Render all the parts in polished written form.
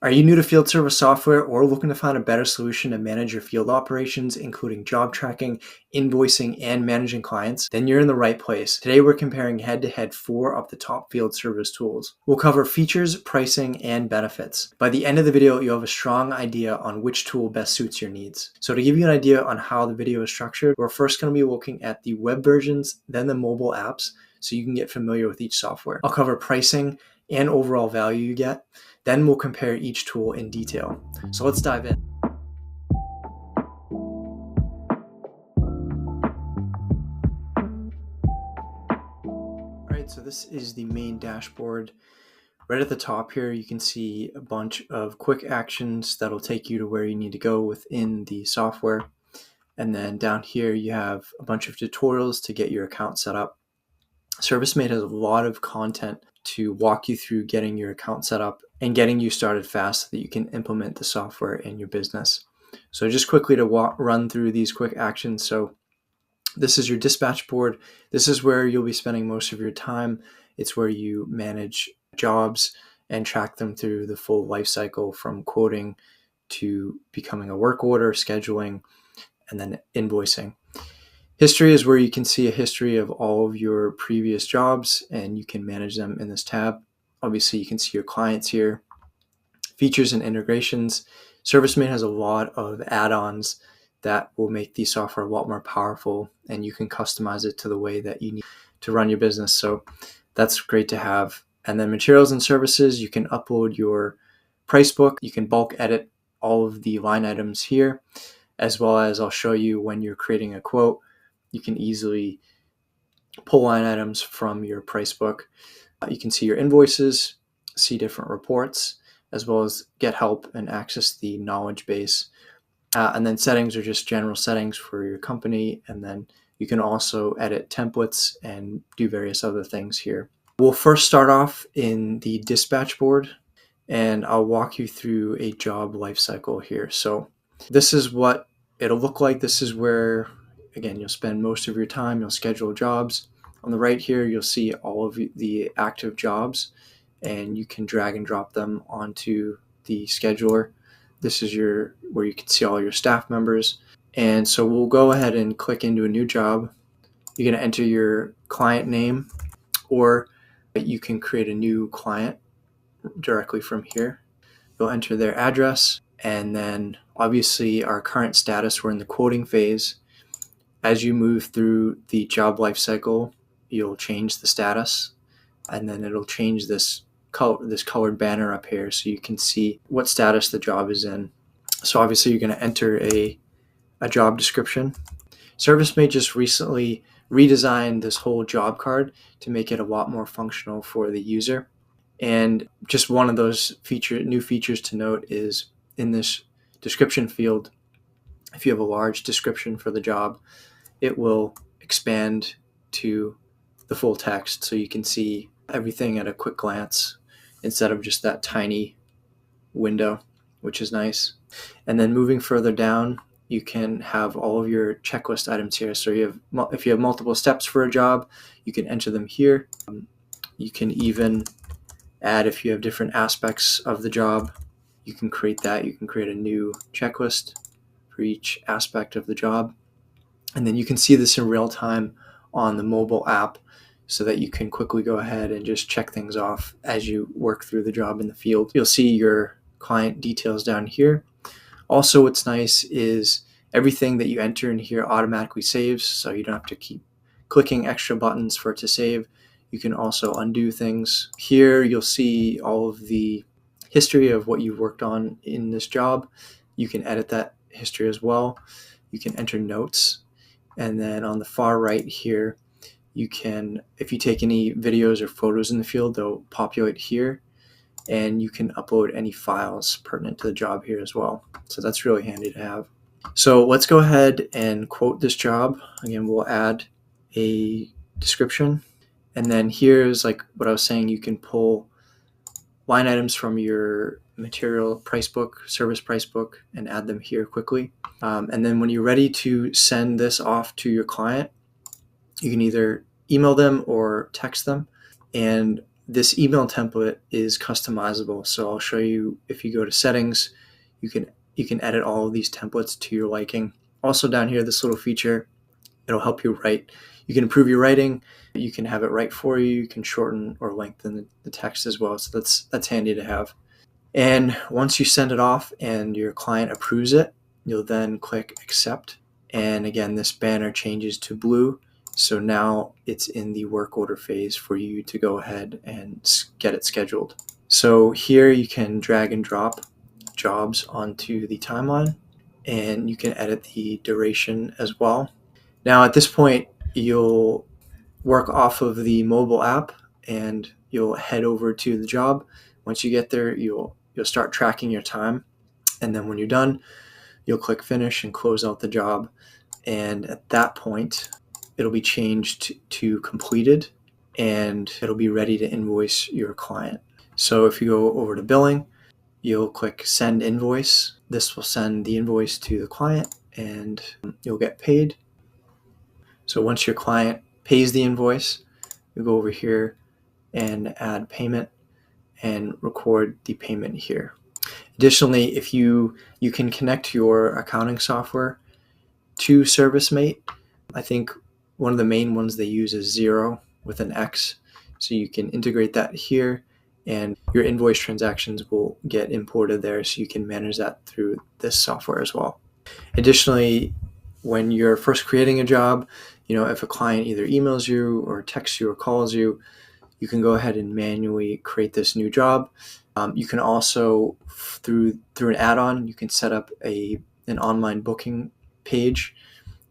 Are you new to field service software or looking to find a better solution to manage your field operations, including job tracking, invoicing, and managing clients? Then you're in the right place. Today, we're comparing head-to-head 4 of the top field service tools. We'll cover features, pricing, and benefits. By the end of the video, you'll have a strong idea on which tool best suits your needs. So to give you an idea on how the video is structured, we're first going to be looking at the web versions, then the mobile apps, so you can get familiar with each software. I'll cover pricing and overall value you get. Then we'll compare each tool in detail. So let's dive in. All right, so this is the main dashboard. Right at the top here, you can see a bunch of quick actions that'll take you to where you need to go within the software. And then down here, you have a bunch of tutorials to get your account set up. ServiceM8 has a lot of content to walk you through getting your account set up and getting you started fast so that you can implement the software in your business. So just quickly to run through these quick actions. So this is your dispatch board. This is where you'll be spending most of your time. It's where you manage jobs and track them through the full life cycle, from quoting to becoming a work order, scheduling, and then invoicing. History is where you can see a history of all of your previous jobs and you can manage them in this tab. Obviously, you can see your clients here. Features and integrations. ServiceM8 has a lot of add-ons that will make the software a lot more powerful, and you can customize it to the way that you need to run your business. So that's great to have. And then materials and services, you can upload your price book. You can bulk edit all of the line items here, as well as I'll show you when you're creating a quote. You can easily pull line items from your price book. You can see your invoices, see different reports, as well as get help and access the knowledge base. And then settings are just general settings for your company. And then you can also edit templates and do various other things here. We'll first start off in the dispatch board, and I'll walk you through a job lifecycle here. So this is what it'll look like. This is where, again, you'll spend most of your time. You'll schedule jobs. On the right here, you'll see all of the active jobs, and you can drag and drop them onto the scheduler. This is where you can see all your staff members. And so we'll go ahead and click into a new job. You're going to enter your client name, or you can create a new client directly from here. You'll enter their address, and then obviously our current status, we're in the quoting phase. As you move through the job lifecycle, you'll change the status, and then it'll change this colored banner up here so you can see what status the job is in. So obviously you're going to enter a job description. ServiceM8 just recently redesigned this whole job card to make it a lot more functional for the user. And just one of those new features to note is in this description field, if you have a large description for the job, it will expand to the full text so you can see everything at a quick glance instead of just that tiny window, which is nice. And then moving further down, you can have all of your checklist items here. So if you have multiple steps for a job, you can enter them here. You can even add, if you have different aspects of the job, you can create that. You can create a new checklist for each aspect of the job. And then you can see this in real time on the mobile app so that you can quickly go ahead and just check things off as you work through the job in the field. You'll see your client details down here. Also, what's nice is everything that you enter in here automatically saves, so you don't have to keep clicking extra buttons for it to save. You can also undo things. Here you'll see all of the history of what you've worked on in this job. You can edit that history as well. You can enter notes. And then on the far right here, you can, if you take any videos or photos in the field, they'll populate here. And you can upload any files pertinent to the job here as well. So that's really handy to have. So let's go ahead and quote this job. Again, we'll add a description. And then here's like what I was saying, you can pull line items from your material price book, service price book, and add them here quickly. And then when you're ready to send this off to your client, you can either email them or text them. And this email template is customizable. So I'll show you, if you go to settings, you can edit all of these templates to your liking. Also down here, this little feature, it'll help you write. You can improve your writing. You can have it write for you. You can shorten or lengthen the text as well. So that's handy to have. And once you send it off and your client approves it, you'll then click accept. And again, this banner changes to blue. So now it's in the work order phase for you to go ahead and get it scheduled. So here you can drag and drop jobs onto the timeline, and you can edit the duration as well. Now at this point, you'll work off of the mobile app and you'll head over to the job. Once you get there, you'll start tracking your time. And then when you're done, you'll click finish and close out the job. And at that point, it'll be changed to completed and it'll be ready to invoice your client. So if you go over to billing, you'll click send invoice. This will send the invoice to the client and you'll get paid. So once your client pays the invoice, you go over here and add payment and record the payment here. Additionally, if you can connect your accounting software to ServiceM8. I think one of the main ones they use is Xero with an X. So you can integrate that here and your invoice transactions will get imported there, so you can manage that through this software as well. Additionally, when you're first creating a job, if a client either emails you or texts you or calls you, you can go ahead and manually create this new job. You can also, through an add-on, you can set up an online booking page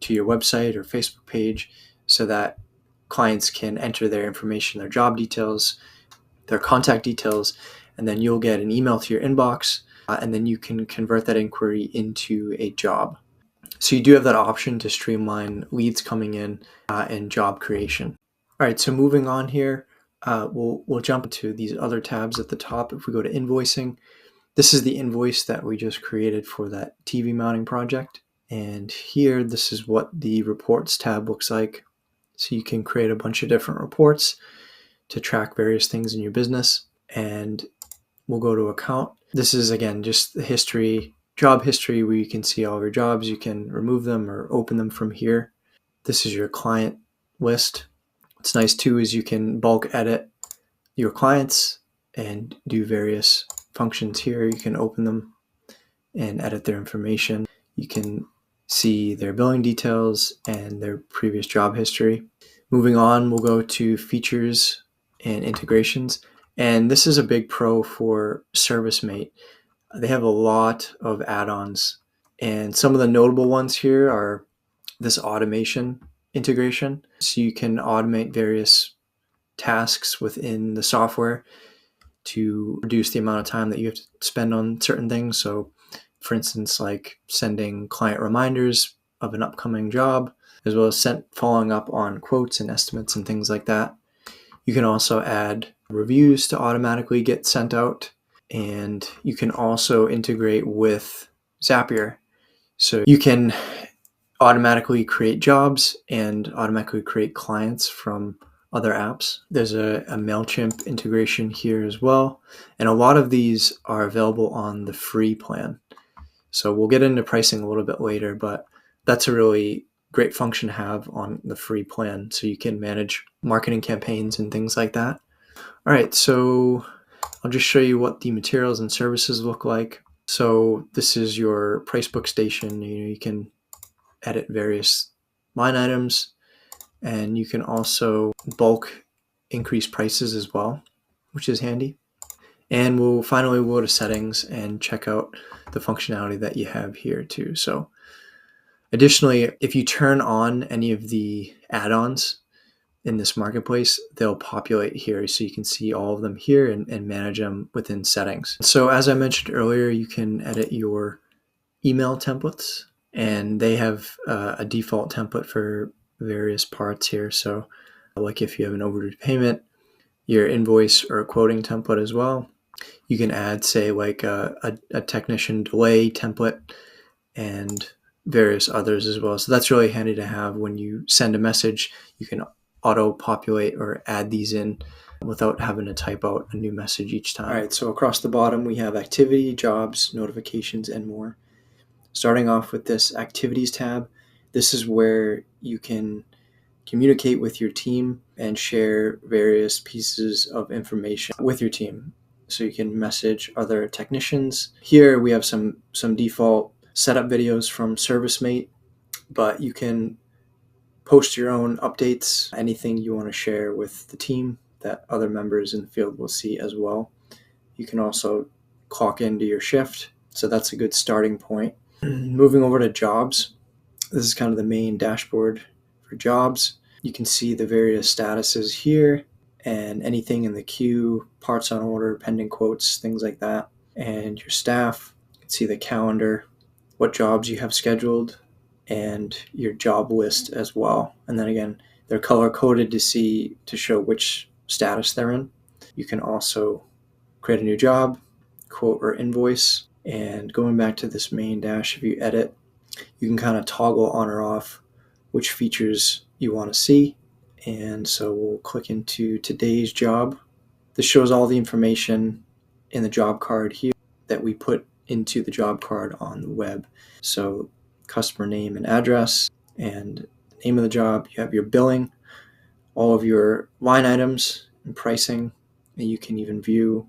to your website or Facebook page so that clients can enter their information, their job details, their contact details, and then you'll get an email to your inbox, and then you can convert that inquiry into a job. So you do have that option to streamline leads coming in and job creation. All right, so moving on here, we'll jump to these other tabs at the top. If we go to invoicing, this is the invoice that we just created for that TV mounting project. And here, this is what the reports tab looks like. So you can create a bunch of different reports to track various things in your business. And we'll go to account. This is, again, just the history, job history, where you can see all of your jobs. You can remove them or open them from here. This is your client list. What's nice too is you can bulk edit your clients and do various functions here. You can open them and edit their information. You can see their billing details and their previous job history. Moving on, we'll go to features and integrations. And this is a big pro for ServiceM8. They have a lot of add-ons. And some of the notable ones here are this automation integration. So you can automate various tasks within the software to reduce the amount of time that you have to spend on certain things. So for instance, like sending client reminders of an upcoming job, as well as following up on quotes and estimates and things like that. You can also add reviews to automatically get sent out, and you can also integrate with Zapier. So you can automatically create jobs and automatically create clients from other apps. There's a MailChimp integration here as well. And a lot of these are available on the free plan. So we'll get into pricing a little bit later, but that's a really great function to have on the free plan. So you can manage marketing campaigns and things like that. All right, so I'll just show you what the materials and services look like. So this is your price book station. You can edit various line items, and you can also bulk increase prices as well, which is handy. And we'll go to settings and check out the functionality that you have here too. So additionally, if you turn on any of the add-ons in this marketplace, they'll populate here, so you can see all of them here and manage them within settings. So as I mentioned earlier, you can edit your email templates, and they have a default template for various parts here. So like if you have an overdue payment, your invoice or a quoting template as well. You can add, say, like a technician delay template and various others as well. So that's really handy to have when you send a message. You can auto-populate or add these in without having to type out a new message each time. All right, so across the bottom we have activity, jobs, notifications, and more. Starting off with this activities tab, this is where you can communicate with your team and share various pieces of information with your team. So you can message other technicians. Here we have some default setup videos from ServiceM8, but you can post your own updates, anything you want to share with the team that other members in the field will see as well. You can also clock into your shift, so that's a good starting point. Moving over to jobs, this is kind of the main dashboard for jobs. You can see the various statuses here and anything in the queue, parts on order, pending quotes, things like that. And your staff, you can see the calendar, what jobs you have scheduled, and your job list as well. And then again, they're color coded to show which status they're in. You can also create a new job, quote or invoice. And going back to this main dash, if you edit, you can kind of toggle on or off which features you want to see. And so we'll click into today's job. This shows all the information in the job card here that we put into the job card on the web. So customer name and address and the name of the job. You have your billing, all of your line items and pricing, and you can even view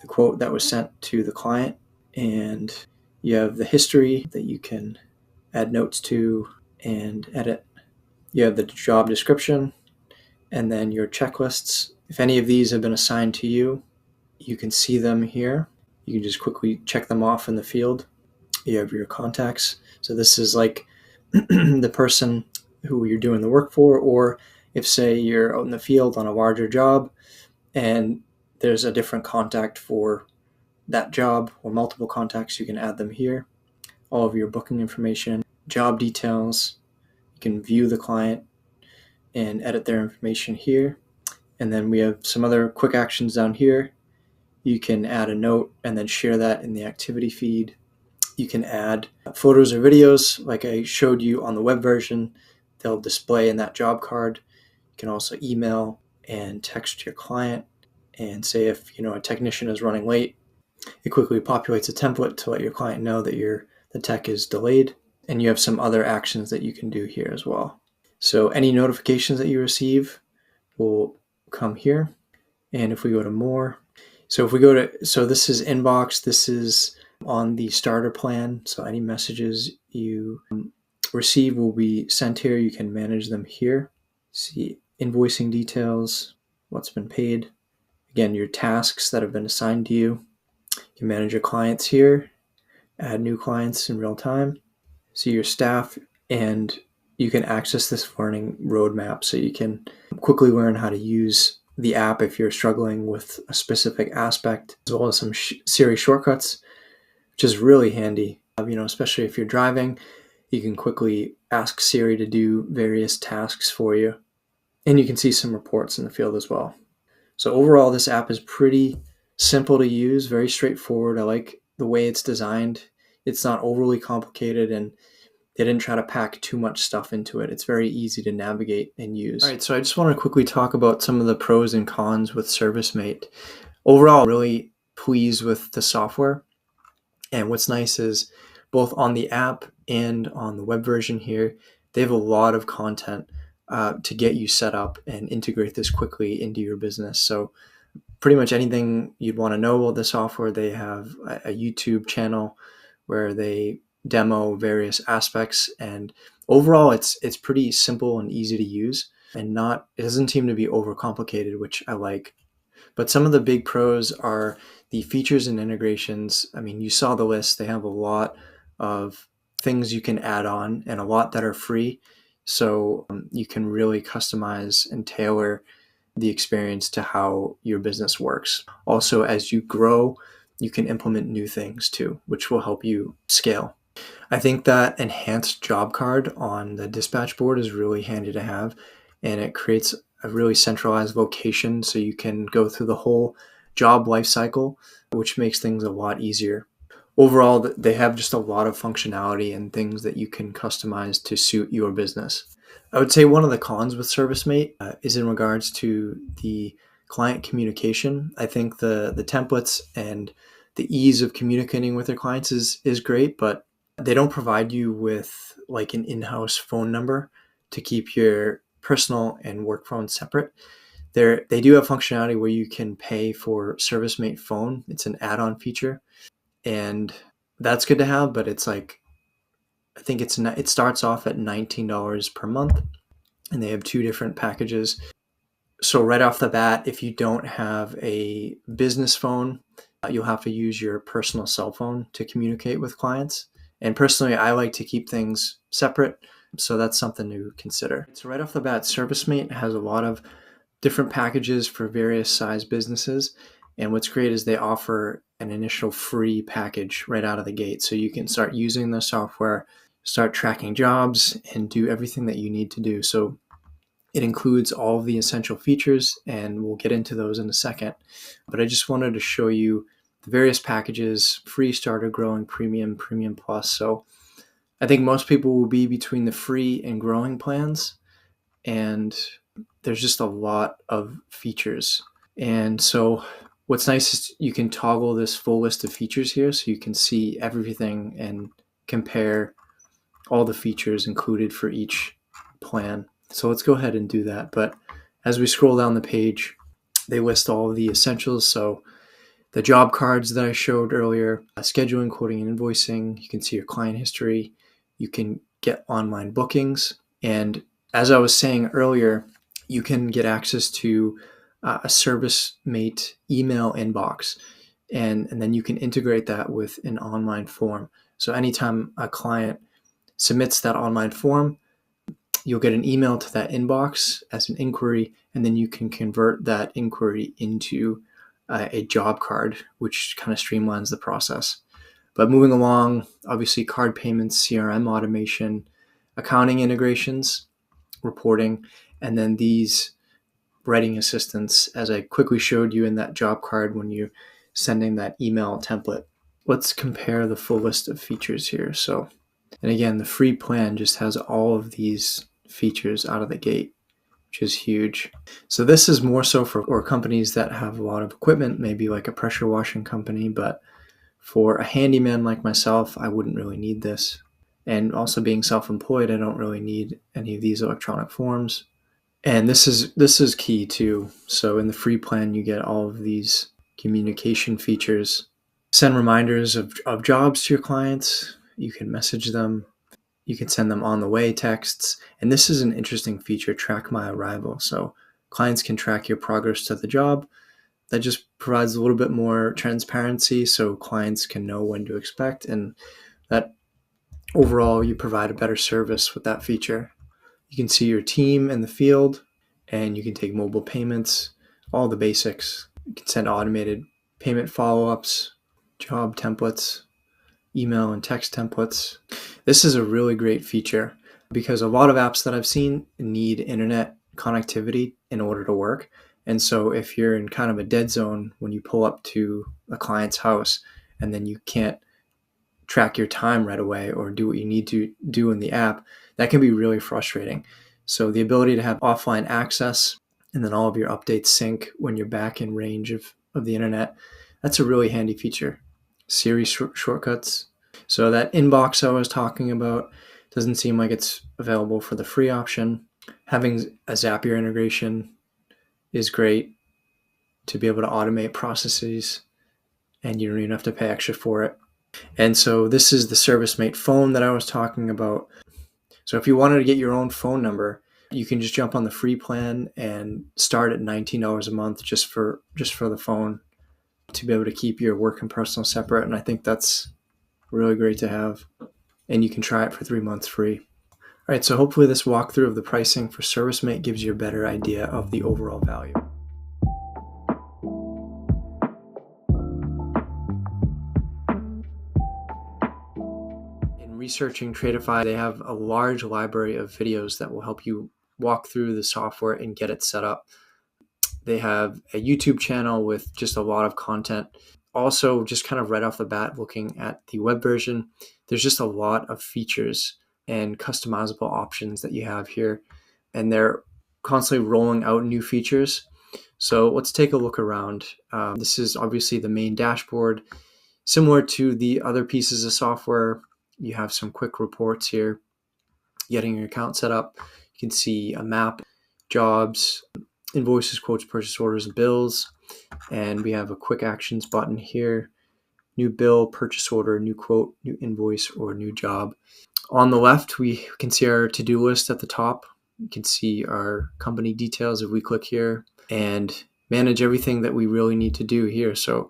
the quote that was sent to the client. And you have the history that you can add notes to and edit. You have the job description and then your checklists. If any of these have been assigned to you, you can see them here. You can just quickly check them off in the field. You have your contacts. So this is like the person who you're doing the work for, or if say you're out in the field on a larger job and there's a different contact for that job or multiple contacts, you can add them here. All of your booking information, job details, you can view the client and edit their information here. And then we have some other quick actions down here. You can add a note and then share that in the activity feed. You can add photos or videos like I showed you on the web version. They'll display in that job card. You can also email and text your client and say if a technician is running late, it quickly populates a template to let your client know that the tech is delayed. And you have some other actions that you can do here as well. So any notifications that you receive will come here. And if we go to more, so this is inbox, this is on the starter plan. So any messages you receive will be sent here. You can manage them here. See invoicing details, what's been paid. Again, your tasks that have been assigned to you. You can manage your clients here, add new clients in real time. See your staff, and you can access this learning roadmap so you can quickly learn how to use the app if you're struggling with a specific aspect, as well as some Siri shortcuts, which is really handy. Especially if you're driving, you can quickly ask Siri to do various tasks for you. And you can see some reports in the field as well. So overall, this app is pretty simple to use, very straightforward. I like the way it's designed. It's not overly complicated, and they didn't try to pack too much stuff into it. It's very easy to navigate and use. All right, so I just want to quickly talk about some of the pros and cons with ServiceM8. Overall, I'm really pleased with the software. And what's nice is both on the app and on the web version here, they have a lot of content to get you set up and integrate this quickly into your business. So pretty much anything you'd want to know about the software, they have a YouTube channel where they demo various aspects, and overall it's pretty simple and easy to use, and it doesn't seem to be overcomplicated, which I like. But some of the big pros are the features and integrations. I mean, you saw the list. They have a lot of things you can add on and a lot that are free. So you can really customize and tailor the experience to how your business works. Also, as you grow, you can implement new things too, which will help you scale. I think that enhanced job card on the dispatch board is really handy to have, and it creates a really centralized location so you can go through the whole job lifecycle, which makes things a lot easier. Overall, they have just a lot of functionality and things that you can customize to suit your business. I would say one of the cons with ServiceM8 is in regards to the client communication. I think the templates and the ease of communicating with their clients is great, but they don't provide you with like an in-house phone number to keep your personal and work phone separate. They do have functionality where you can pay for ServiceM8 phone. It's an add-on feature, and that's good to have, but it's like, I think it starts off at $19 per month, and they have two different packages. So right off the bat, if you don't have a business phone, you'll have to use your personal cell phone to communicate with clients. And personally, I like to keep things separate, so that's something to consider. So right off the bat, ServiceM8 has a lot of different packages for various size businesses. And what's great is they offer an initial free package right out of the gate. So you can start using the software, start tracking jobs, and do everything that you need to do. So it includes all of the essential features, and we'll get into those in a second. But I just wanted to show you the various packages: free, starter, growing, premium, premium plus. So I think most people will be between the free and growing plans, and there's just a lot of features. And so what's nice is you can toggle this full list of features here, so you can see everything and compare all the features included for each plan. So let's go ahead and do that. But as we scroll down the page, they list all of the essentials. So the job cards that I showed earlier, scheduling, quoting, and invoicing. You can see your client history. You can get online bookings. And as I was saying earlier, you can get access to a ServiceMate email inbox. And then you can integrate that with an online form. So anytime a client submits that online form, you'll get an email to that inbox as an inquiry, and then you can convert that inquiry into a job card, which kind of streamlines the process. But moving along, obviously card payments, CRM automation, accounting integrations, reporting, and then these writing assistants, as I quickly showed you in that job card when you're sending that email template. Let's compare the full list of features here. So, and again, the free plan just has all of these features out of the gate, which is huge. So this is more so for companies that have a lot of equipment, maybe like a pressure washing company, but for a handyman like myself, I wouldn't really need this. And also being self-employed, I don't really need any of these electronic forms. And this is key too. So in the free plan, you get all of these communication features. Send reminders of jobs to your clients. You can message them. You can send them on the way texts. And this is an interesting feature, track my arrival. So clients can track your progress to the job. That just provides a little bit more transparency so clients can know when to expect, and that overall you provide a better service with that feature. You can see your team in the field, and you can take mobile payments, all the basics. You can send automated payment follow-ups, job templates, email and text templates. This is a really great feature because a lot of apps that I've seen need internet connectivity in order to work. And so if you're in kind of a dead zone when you pull up to a client's house and then you can't track your time right away or do what you need to do in the app, that can be really frustrating. So the ability to have offline access and then all of your updates sync when you're back in range of the internet, that's a really handy feature. Siri shortcuts. So that inbox I was talking about doesn't seem like it's available for the free option. Having a Zapier integration is great to be able to automate processes, and you don't even have to pay extra for it. And so this is the ServiceMate phone that I was talking about. So if you wanted to get your own phone number, you can just jump on the free plan and start at $19 a month just for the phone to be able to keep your work and personal separate. And I think that's really great to have. And you can try it for 3 months free. All right, so hopefully this walkthrough of the pricing for ServiceMate gives you a better idea of the overall value. In researching Tradify, they have a large library of videos that will help you walk through the software and get it set up. They have a YouTube channel with just a lot of content. Also, just kind of right off the bat, looking at the web version, there's just a lot of features and customizable options that you have here. And they're constantly rolling out new features. So let's take a look around. This is obviously the main dashboard. Similar to the other pieces of software, you have some quick reports here. Getting your account set up, you can see a map, jobs, invoices, quotes, purchase orders, and bills. And we have a quick actions button here. New bill, purchase order, new quote, new invoice, or new job. On the left, we can see our to-do list at the top. You can see our company details if we click here, and manage everything that we really need to do here. So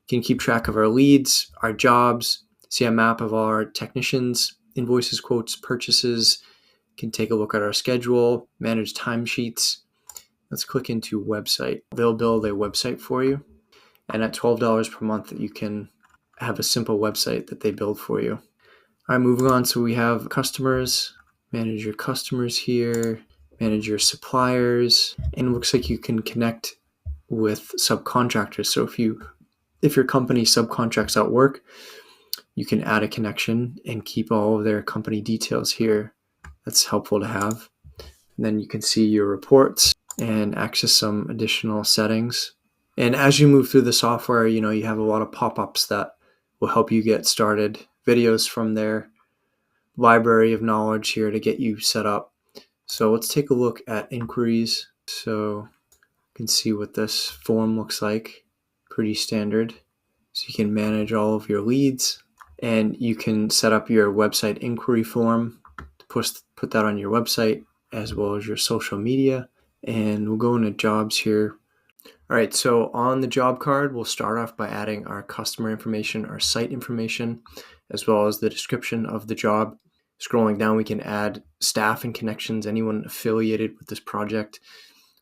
you can keep track of our leads, our jobs, see a map of our technicians, invoices, quotes, purchases. You can take a look at our schedule, manage timesheets. Let's click into website. They'll build a website for you. And at $12 per month, you can have a simple website that they build for you. All right, moving on. So we have customers, manage your customers here, manage your suppliers, and it looks like you can connect with subcontractors. So if your company subcontracts out work, you can add a connection and keep all of their company details here. That's helpful to have. And then you can see your reports and access some additional settings. And as you move through the software, you have a lot of pop-ups that will help you get started. Videos from their library of knowledge here to get you set up. So let's take a look at inquiries. So you can see what this form looks like. Pretty standard. So you can manage all of your leads, and you can set up your website inquiry form to put that on your website as well as your social media. And we'll go into jobs here. All right, so on the job card, we'll start off by adding our customer information, our site information, as well as the description of the job. Scrolling down, we can add staff and connections, anyone affiliated with this project.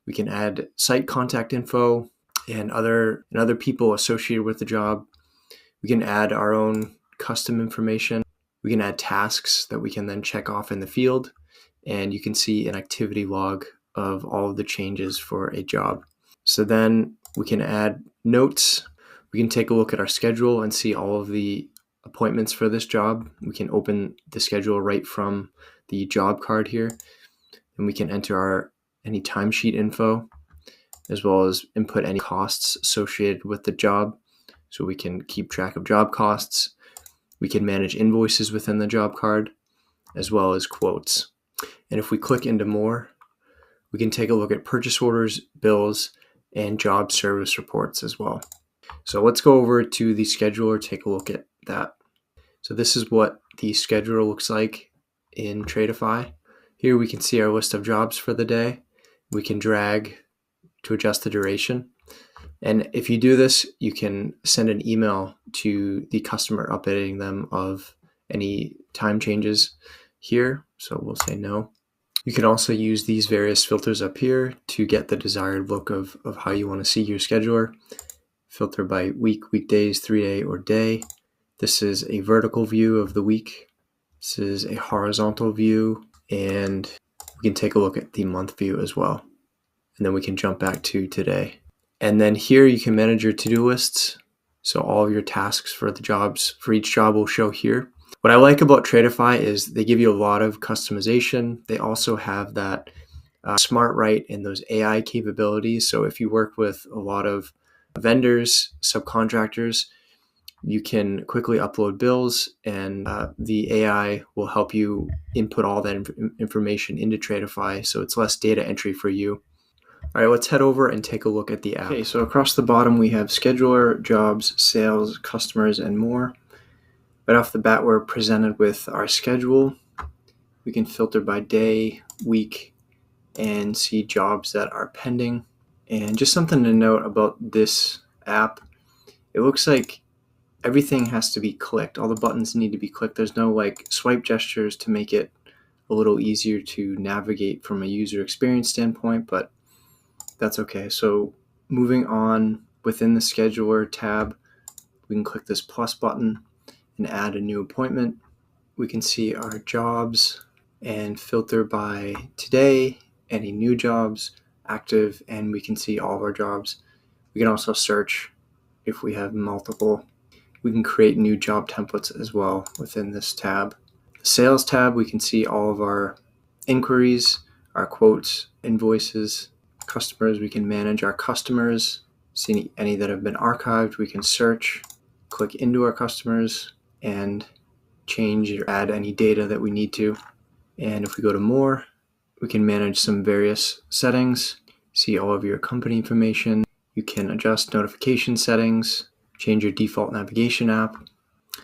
We can add site contact info and other people associated with the job. We can add our own custom information. We can add tasks that we can then check off in the field. And you can see an activity log of all of the changes for a job. So then we can add notes. We can take a look at our schedule and see all of the appointments for this job. We can open the schedule right from the job card here, and we can enter any timesheet info, as well as input any costs associated with the job. So we can keep track of job costs. We can manage invoices within the job card, as well as quotes. And if we click into more, we can take a look at purchase orders, bills, and job service reports as well. So let's go over to the scheduler, take a look at that. So this is what the scheduler looks like in Tradify. Here we can see our list of jobs for the day. We can drag to adjust the duration. And if you do this, you can send an email to the customer updating them of any time changes here. So we'll say no. You can also use these various filters up here to get the desired look of how you want to see your scheduler. Filter by week, weekdays, 3-day, or day. This is a vertical view of the week. This is a horizontal view, and we can take a look at the month view as well. And then we can jump back to today. And then here you can manage your to-do lists. So all of your tasks for the jobs, for each job will show here. What I like about Tradify is they give you a lot of customization. They also have that smart write and those AI capabilities. So if you work with a lot of vendors, subcontractors, you can quickly upload bills, and the AI will help you input all that information into Tradify, so it's less data entry for you. All right, let's head over and take a look at the app. Okay, so across the bottom we have scheduler, jobs, sales, customers, and more. Right off the bat, we're presented with our schedule. We can filter by day, week, and see jobs that are pending. And just something to note about this app, it looks like everything has to be clicked. All the buttons need to be clicked. There's no swipe gestures to make it a little easier to navigate from a user experience standpoint, but that's okay. So moving on, within the scheduler tab, we can click this plus button and add a new appointment. We can see our jobs and filter by today, any new jobs, active, and we can see all of our jobs. We can also search if we have multiple. We can create new job templates as well within this tab. The sales tab, we can see all of our inquiries, our quotes, invoices, customers, we can manage our customers, see any that have been archived. We can search, click into our customers, and change or add any data that we need to. And if we go to more, we can manage some various settings, see all of your company information. You can adjust notification settings, change your default navigation app.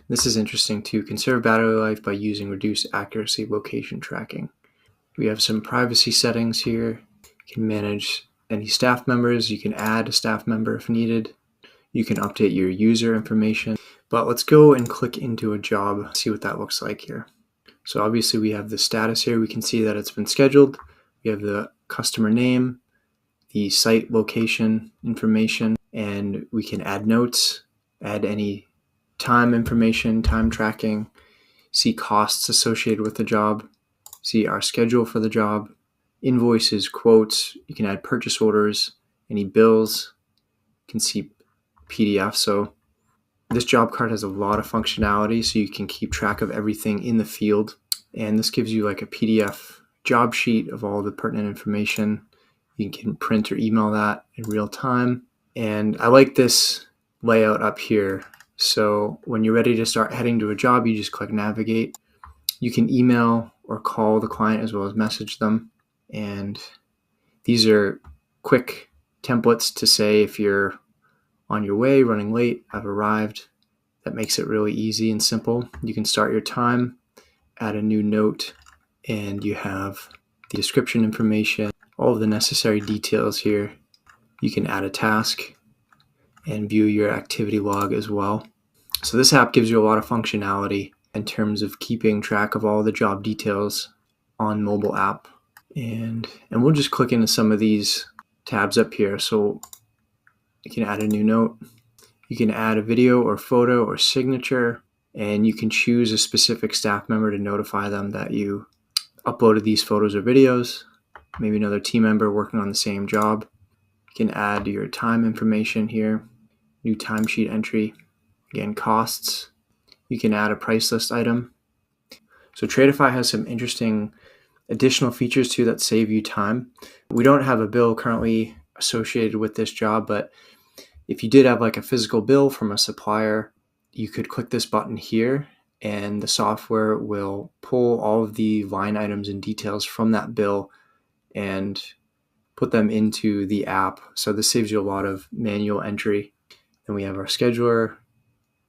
This is interesting too. Conserve battery life by using reduced accuracy location tracking. We have some privacy settings here. You can manage any staff members. You can add a staff member if needed. You can update your user information. But let's go and click into a job, see what that looks like here. So obviously we have the status here. We can see that it's been scheduled. We have the customer name, the site location information, and we can add notes, add any time information, time tracking, see costs associated with the job, see our schedule for the job, invoices, quotes. You can add purchase orders, any bills. You can see PDF. So this job card has a lot of functionality, so you can keep track of everything in the field. And this gives you like a PDF job sheet of all the pertinent information. You can print or email that in real time. And I like this layout up here. So when you're ready to start heading to a job, you just click navigate. You can email or call the client as well as message them. And these are quick templates to say if you're on your way, running late, I've arrived. That makes it really easy and simple. You can start your time, add a new note, and you have the description information, all of the necessary details here. You can add a task and view your activity log as well. So this app gives you a lot of functionality in terms of keeping track of all the job details on mobile app. And we'll just click into some of these tabs up here. So you can add a new note. You can add a video or photo or signature, and you can choose a specific staff member to notify them that you uploaded these photos or videos, maybe another team member working on the same job. You can add your time information here, new timesheet entry, again, costs. You can add a price list item. So Tradify has some interesting additional features too that save you time. We don't have a bill currently associated with this job, but if you did have like a physical bill from a supplier, you could click this button here and the software will pull all of the line items and details from that bill and put them into the app. So this saves you a lot of manual entry. Then we have our scheduler,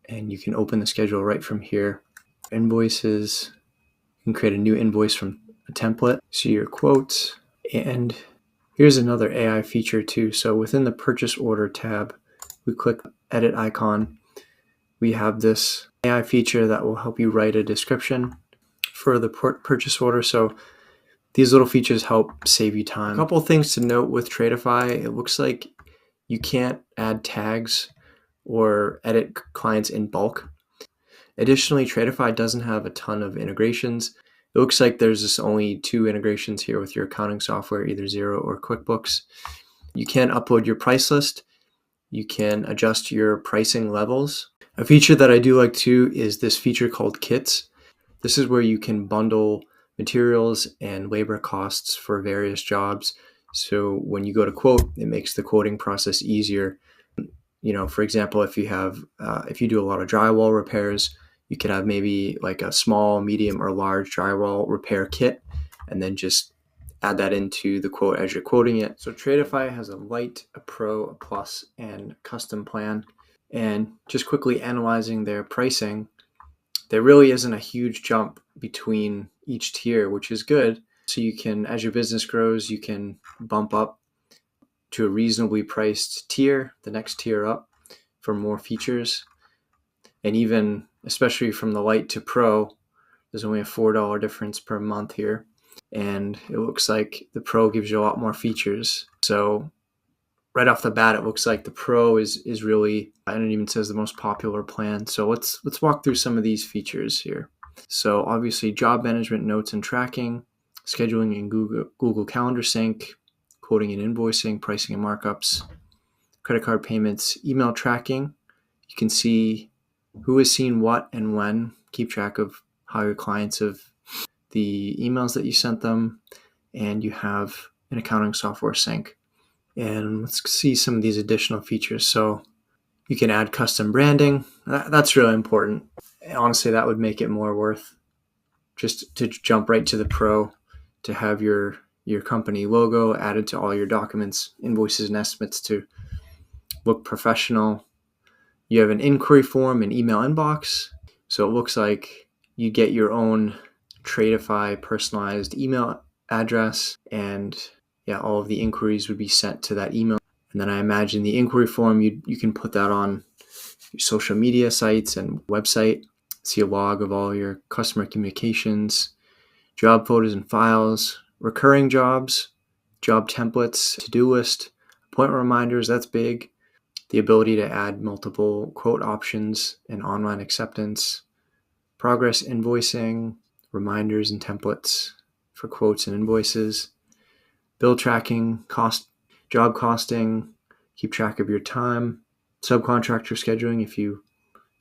and you can open the schedule right from here. Invoices, you can create a new invoice from a template, see your quotes, and here's another AI feature too. So within the purchase order tab, we click edit icon. We have this AI feature that will help you write a description for the purchase order. So these little features help save you time. A couple of things to note with Tradify. It looks like you can't add tags or edit clients in bulk. Additionally, Tradify doesn't have a ton of integrations. It looks like there's just only 2 integrations here with your accounting software, either Xero or QuickBooks. You can upload your price list. You can adjust your pricing levels. A feature that I do like too is this feature called kits. This is where you can bundle materials and labor costs for various jobs. So when you go to quote, it makes the quoting process easier. You know, for example, if you do a lot of drywall repairs, you could have maybe like a small, medium, or large drywall repair kit, and then just add that into the quote as you're quoting it. So Tradify has a Lite, a Pro, a Plus, and custom plan. And just quickly analyzing their pricing, there really isn't a huge jump between each tier, which is good. So you can, as your business grows, you can bump up to a reasonably priced tier, the next tier up for more features. And even, especially from the Lite to Pro, there's only a $4 difference per month here. And it looks like the Pro gives you a lot more features. So right off the bat, it looks like the Pro is really, and it even says the most popular plan. So let's walk through some of these features here. So obviously job management, notes and tracking, scheduling in Google Calendar Sync, quoting and invoicing, pricing and markups, credit card payments, email tracking. You can see who has seen what and when, keep track of how your clients have the emails that you sent them, and you have an accounting software sync. And let's see some of these additional features. So you can add custom branding. That's really important. And honestly, that would make it more worth just to jump right to the pro, to have your company logo added to all your documents, invoices, and estimates to look professional. You have an inquiry form and email inbox. So it looks like you get your own Tradify personalized email address, and yeah, all of the inquiries would be sent to that email. And then I imagine the inquiry form, you can put that on your social media sites and website, see a log of all your customer communications, job photos and files, recurring jobs, job templates, to-do list, appointment reminders, that's big. The ability to add multiple quote options and online acceptance, progress invoicing, reminders and templates for quotes and invoices, bill tracking, job costing, keep track of your time, subcontractor scheduling if you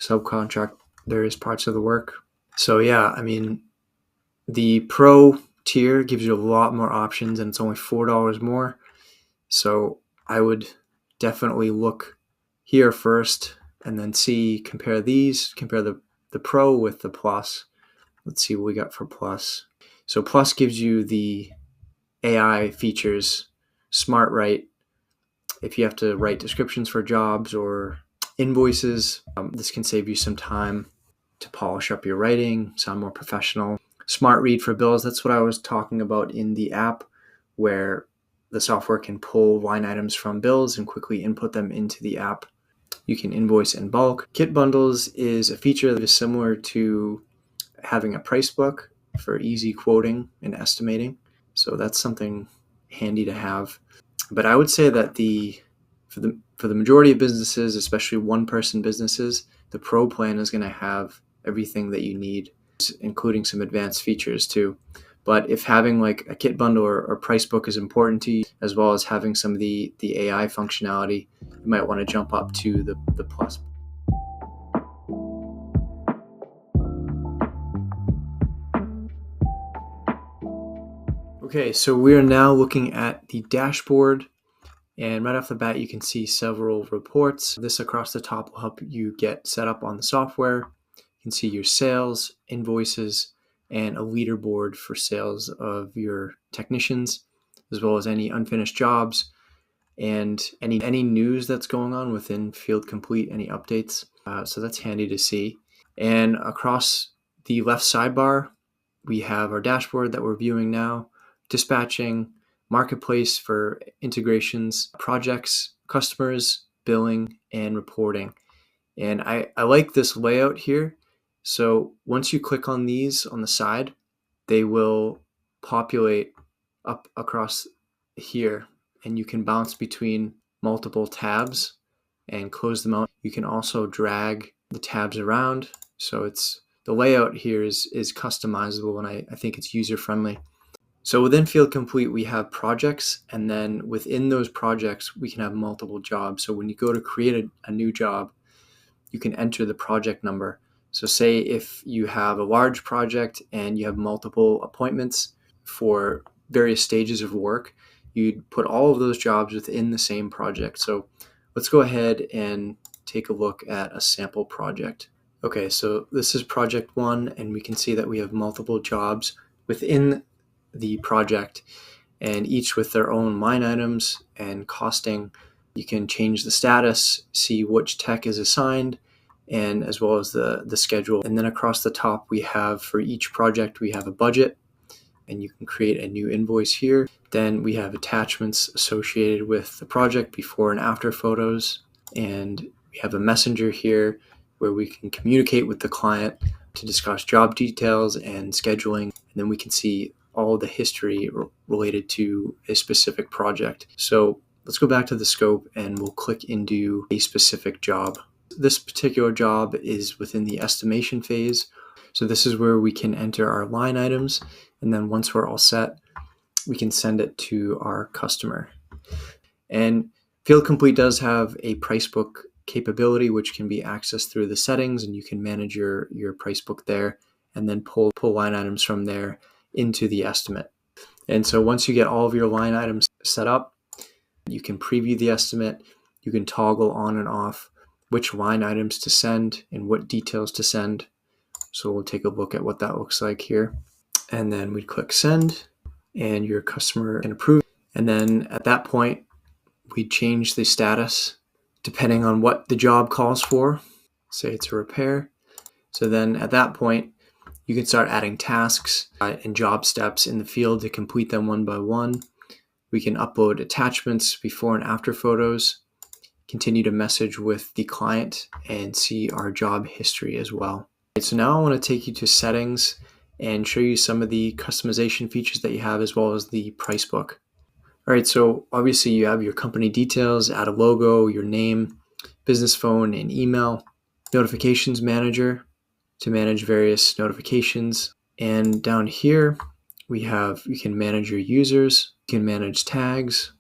subcontract various parts of the work. So yeah, I mean, the pro tier gives you a lot more options, and it's only $4 more. So I would definitely look here first and then compare the pro with the plus. Let's see what we got for plus. So plus gives you the AI features, smart write. If you have to write descriptions for jobs or invoices, this can save you some time to polish up your writing, sound more professional. Smart read for bills, that's what I was talking about in the app, where the software can pull line items from bills and quickly input them into the app. You can invoice in bulk. Kit bundles is a feature that is similar to having a price book for easy quoting and estimating. So that's something handy to have. But I would say that for the majority of businesses, especially one-person businesses, the Pro plan is going to have everything that you need, including some advanced features too. But if having like a kit bundle or price book is important to you, as well as having some of the AI functionality, you might want to jump up to the plus. Okay, so we are now looking at the dashboard, and right off the bat you can see several reports. This across the top will help you get set up on the software. You can see your sales, invoices, and a leaderboard for sales of your technicians, as well as any unfinished jobs and any news that's going on within Field Complete, any updates. So that's handy to see. And across the left sidebar, we have our dashboard that we're viewing now, dispatching, marketplace for integrations, projects, customers, billing, and reporting. And I like this layout here. So once you click on these on the side, they will populate up across here, and you can bounce between multiple tabs and close them out. You can also drag the tabs around. So the layout here is customizable, and I think it's user-friendly. So within Field Complete, we have projects, and then within those projects, we can have multiple jobs. So when you go to create a new job, you can enter the project number. So say if you have a large project and you have multiple appointments for various stages of work, you'd put all of those jobs within the same project. So let's go ahead and take a look at a sample project. Okay, so this is project 1, and we can see that we have multiple jobs within the project, and each with their own line items and costing. You can change the status, see which tech is assigned, and as well as the schedule. And then across the top, we have for each project, we have a budget, and you can create a new invoice here. Then we have attachments associated with the project, before and after photos. And we have a messenger here where we can communicate with the client to discuss job details and scheduling. And then we can see all the history related to a specific project. So let's go back to the scope and we'll click into a specific job. This particular job is within the estimation phase. So this is where we can enter our line items, and then once we're all set, we can send it to our customer. And Field Complete does have a price book capability, which can be accessed through the settings, and you can manage your price book there and then pull line items from there into the estimate. And so once you get all of your line items set up, You can preview the estimate. You can toggle on and off which line items to send and what details to send. So we'll take a look at what that looks like here. And then we click send, and your customer can approve. And then at that point, we change the status depending on what the job calls for. Say it's a repair. So then at that point, you can start adding tasks and job steps in the field to complete them one by one. We can upload attachments, before and after photos, continue to message with the client, and see our job history as well. So now I want to take you to settings and show you some of the customization features that you have, as well as the price book. All right, so obviously you have your company details, add a logo, your name, business phone, and email, notifications manager to manage various notifications. And down here, you can manage your users, you can manage tags,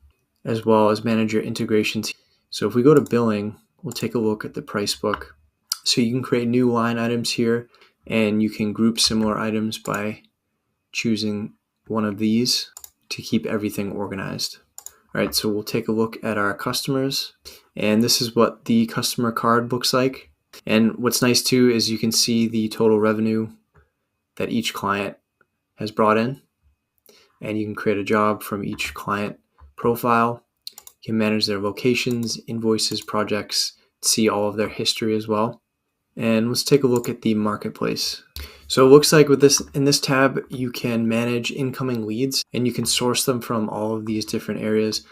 as well as manage your integrations. So if we go to billing, we'll take a look at the price book. So you can create new line items here, and you can group similar items by choosing one of these to keep everything organized. All right, so we'll take a look at our customers, and this is what the customer card looks like. And what's nice too is you can see the total revenue that each client has brought in, and you can create a job from each client profile. You can manage their locations, invoices, projects, see all of their history as well. And let's take a look at the marketplace. So it looks like in this tab, you can manage incoming leads, and you can source them from all of these different areas.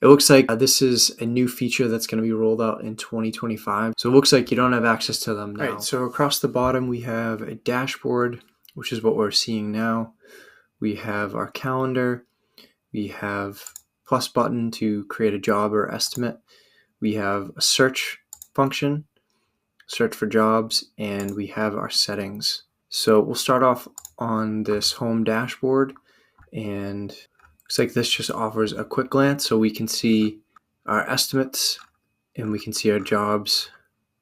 It looks like this is a new feature that's going to be rolled out in 2025. So it looks like you don't have access to them now. All right, so across the bottom, we have a dashboard, which is what we're seeing now. We have our calendar. We have plus button to create a job or estimate. We have a search function, search for jobs, and we have our settings. So we'll start off on this home dashboard, and looks like this just offers a quick glance, so we can see our estimates, and we can see our jobs,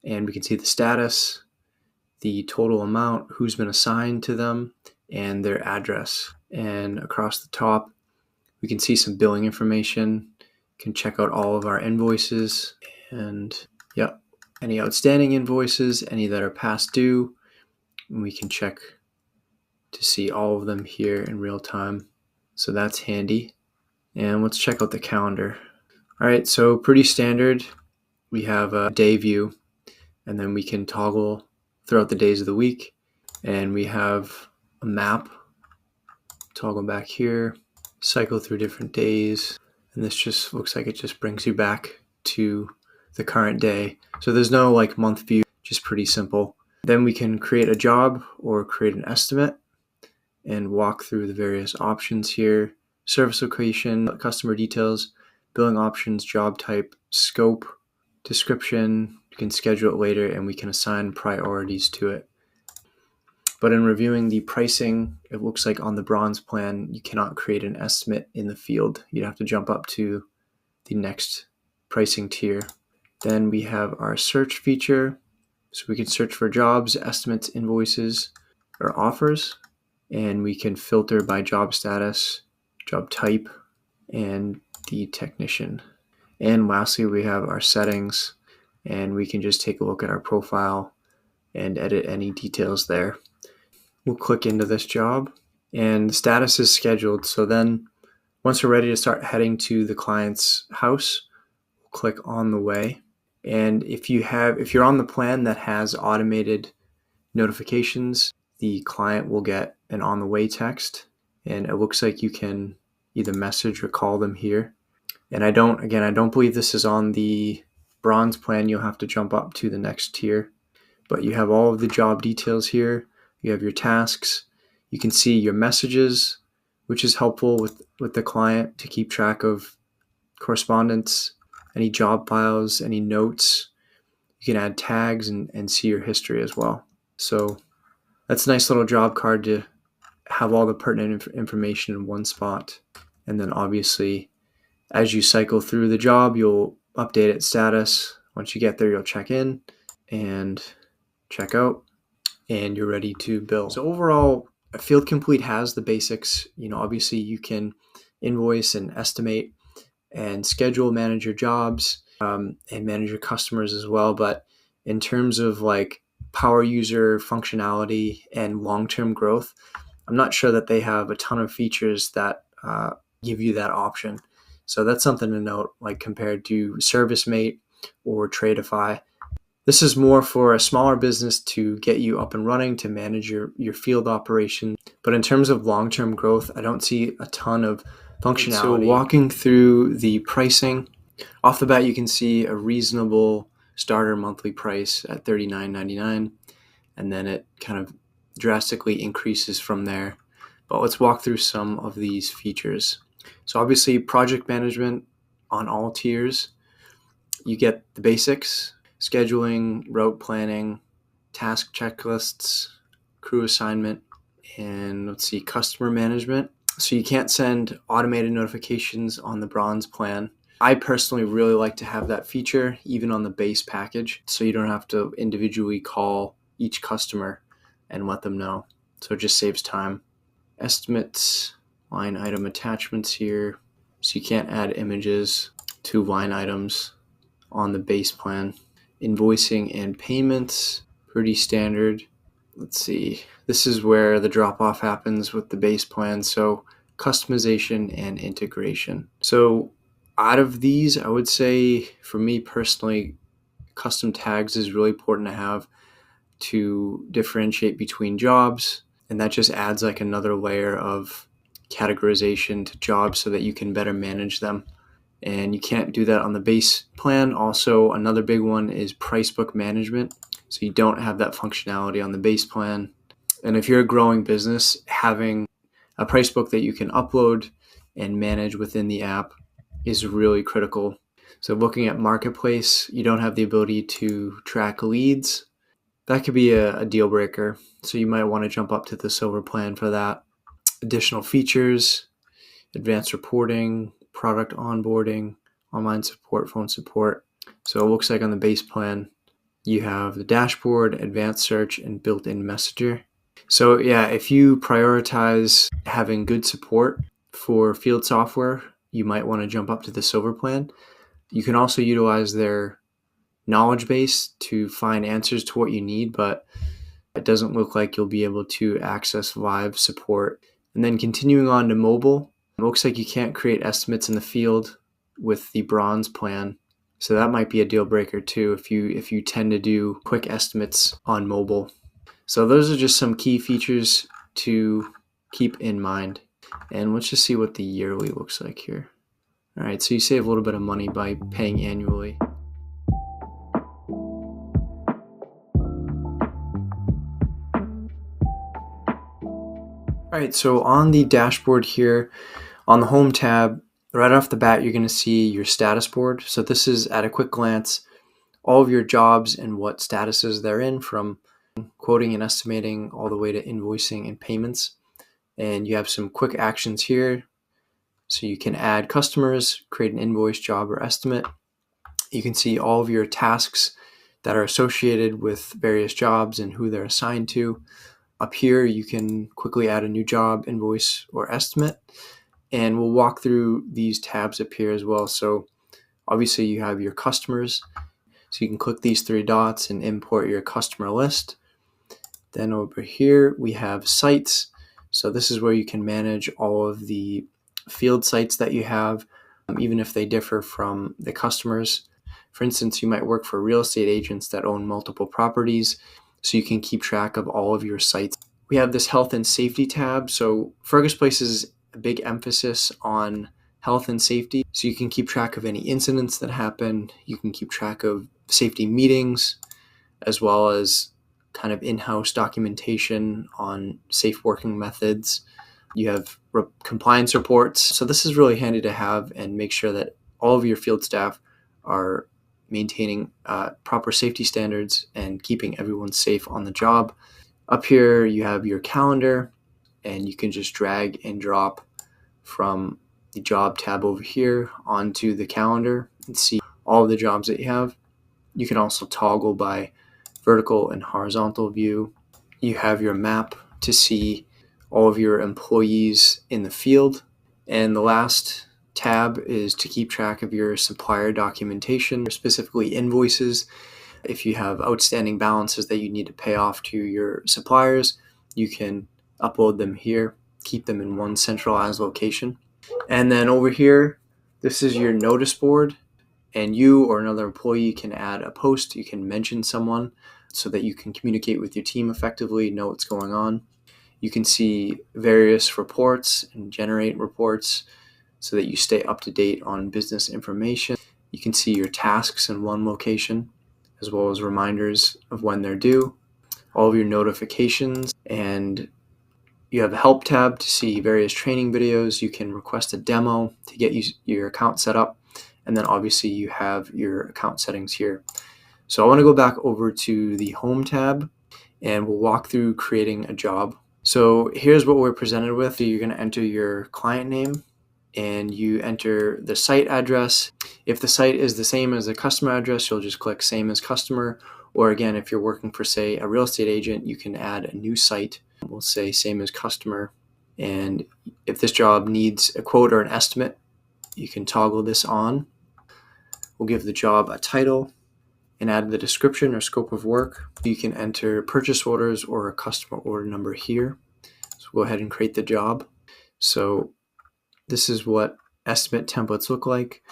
and we can see the status, the total amount, who's been assigned to them, and their address. And across the top, we can see some billing information, can check out all of our invoices, and any outstanding invoices, any that are past due, and we can check to see all of them here in real time. So that's handy. And let's check out the calendar. All right, so pretty standard. We have a day view, and then we can toggle throughout the days of the week. And we have a map, toggle back here, cycle through different days. And this just looks like it just brings you back to the current day. So there's no like month view, just pretty simple. Then we can create a job or create an estimate and walk through the various options here. Service location, customer details, billing options, job type, scope, description. You can schedule it later, and we can assign priorities to it. But in reviewing the pricing, it looks like on the bronze plan, you cannot create an estimate in the field. You'd have to jump up to the next pricing tier. Then we have our search feature. So we can search for jobs, estimates, invoices, or offers. And we can filter by job status, job type, and the technician. And lastly, we have our settings, and we can just take a look at our profile and edit any details there. We'll click into this job, and the status is scheduled. So then once we're ready to start heading to the client's house, we'll click on the way. And if you're on the plan that has automated notifications, the client will get an on the way text, and it looks like you can either message or call them here. And I don't believe this is on the bronze plan. You'll have to jump up to the next tier, but you have all of the job details here. You have your tasks. You can see your messages, which is helpful with the client to keep track of correspondence, any job files, any notes. You can add tags and see your history as well. So that's a nice little job card to have all the pertinent information in one spot. And then obviously, as you cycle through the job, you'll update its status. Once you get there, you'll check in and check out, and you're ready to bill. So overall, Field Complete has the basics. Obviously you can invoice and estimate and schedule, manage your jobs, and manage your customers as well. But in terms of like power user functionality and long-term growth, I'm not sure that they have a ton of features that give you that option. So that's something to note, like compared to ServiceM8 or Tradify. This is more for a smaller business to get you up and running, to manage your field operation. But in terms of long-term growth, I don't see a ton of functionality. So walking through the pricing, off the bat, you can see a reasonable starter monthly price at $39.99, and then it kind of drastically increases from there. But let's walk through some of these features. So obviously, project management on all tiers. You get the basics: scheduling, route planning, task checklists, crew assignment, and let's see, customer management. So you can't send automated notifications on the bronze plan. I personally really like to have that feature even on the base package, so you don't have to individually call each customer and let them know. So it just saves time. Estimates, line item attachments here. So you can't add images to line items on the base plan. Invoicing and payments, pretty standard. Let's see, this is where the drop off happens with the base plan. So customization and integration. So out of these, I would say for me personally, custom tags is really important to have to differentiate between jobs. And that just adds like another layer of categorization to jobs so that you can better manage them. And you can't do that on the base plan. Also, another big one is price book management. So you don't have that functionality on the base plan. And if you're a growing business, having a price book that you can upload and manage within the app is really critical. So looking at marketplace, you don't have the ability to track leads. That could be a deal breaker. So you might want to jump up to the silver plan for that. Additional features, advanced reporting, product onboarding, online support, phone support. So it looks like on the base plan, you have the dashboard, advanced search, and built-in messenger. So yeah, if you prioritize having good support for field software, you might want to jump up to the silver plan. You can also utilize their knowledge base to find answers to what you need, but it doesn't look like you'll be able to access live support. And then continuing on to mobile, it looks like you can't create estimates in the field with the bronze plan. So that might be a deal breaker too if you tend to do quick estimates on mobile. So those are just some key features to keep in mind. And let's just see what the yearly looks like here. All right, so you save a little bit of money by paying annually. All right, so on the dashboard here, on the home tab, right off the bat, you're going to see your status board. So this is at a quick glance, all of your jobs and what statuses they're in, from quoting and estimating all the way to invoicing and payments. And you have some quick actions here. So you can add customers, create an invoice, job, or estimate. You can see all of your tasks that are associated with various jobs and who they're assigned to. Up here, you can quickly add a new job, invoice, or estimate. And we'll walk through these tabs up here as well. So obviously you have your customers. So you can click these three dots and import your customer list. Then over here, we have sites. So this is where you can manage all of the field sites that you have, even if they differ from the customers. For instance, you might work for real estate agents that own multiple properties, so you can keep track of all of your sites. We have this health and safety tab. So Fergus places a big emphasis on health and safety. So you can keep track of any incidents that happen. You can keep track of safety meetings, as well as kind of in-house documentation on safe working methods. You have compliance reports. So this is really handy to have and make sure that all of your field staff are maintaining proper safety standards and keeping everyone safe on the job. Up here, you have your calendar, and you can just drag and drop from the job tab over here onto the calendar and see all of the jobs that you have. You can also toggle by vertical and horizontal view. You have your map to see all of your employees in the field. And the last tab is to keep track of your supplier documentation, specifically invoices. If you have outstanding balances that you need to pay off to your suppliers, you can upload them here, keep them in one centralized location. And then over here, this is your notice board, and you or another employee can add a post. You can mention someone so that you can communicate with your team effectively, know what's going on. You can see various reports and generate reports so that you stay up to date on business information. You can see your tasks in one location, as well as reminders of when they're due, all of your notifications, and you have a help tab to see various training videos. You can request a demo to get your account set up, and then obviously you have your account settings here. So I want to go back over to the home tab, and we'll walk through creating a job. So here's what we're presented with. So you're going to enter your client name, and you enter the site address. If the site is the same as the customer address, you'll just click same as customer. Or again, if you're working for, say, a real estate agent, you can add a new site. We'll say same as customer. And if this job needs a quote or an estimate, you can toggle this on. We'll give the job a title and add the description or scope of work. You can enter purchase orders or a customer order number here. So go ahead and create the job. So this is what estimate templates look like.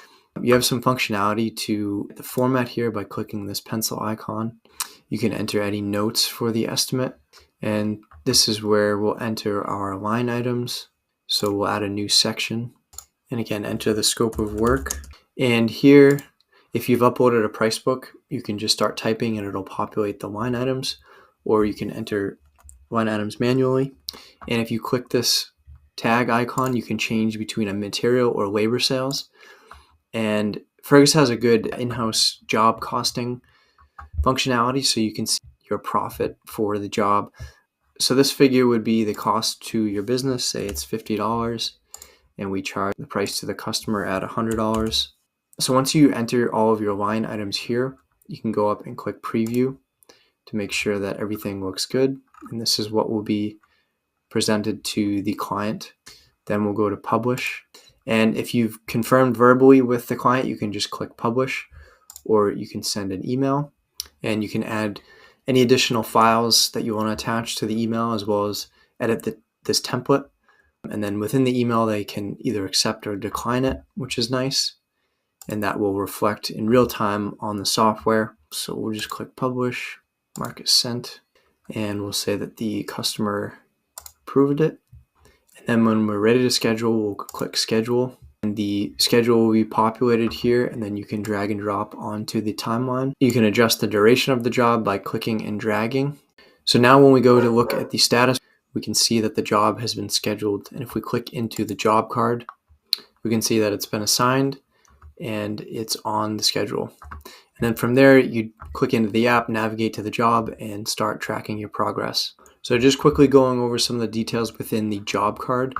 You have some functionality to the format here by clicking this pencil icon. You can enter any notes for the estimate, and this is where we'll enter our line items. So we'll add a new section, and again, enter the scope of work. And here, if you've uploaded a price book, you can just start typing and it'll populate the line items, or you can enter line items manually. And if you click this tag icon, you can change between a material or labor sales. And Fergus has a good in-house job costing functionality, so you can see your profit for the job. So this figure would be the cost to your business. Say it's $50, and we charge the price to the customer at $100. So once you enter all of your line items here, you can go up and click preview to make sure that everything looks good. And this is what will be presented to the client. Then we'll go to publish. And if you've confirmed verbally with the client, you can just click publish, or you can send an email, and you can add any additional files that you want to attach to the email, as well as edit this template. And then within the email, they can either accept or decline it, which is nice. And that will reflect in real time on the software. So we'll just click publish, mark it sent, and we'll say that the customer approved it. And then when we're ready to schedule, we'll click schedule, and the schedule will be populated here, and then you can drag and drop onto the timeline. You can adjust the duration of the job by clicking and dragging. So now when we go to look at the status, we can see that the job has been scheduled. And if we click into the job card, we can see that it's been assigned and it's on the schedule. And then from there, you click into the app, navigate to the job, and start tracking your progress. So just quickly going over some of the details within the job card,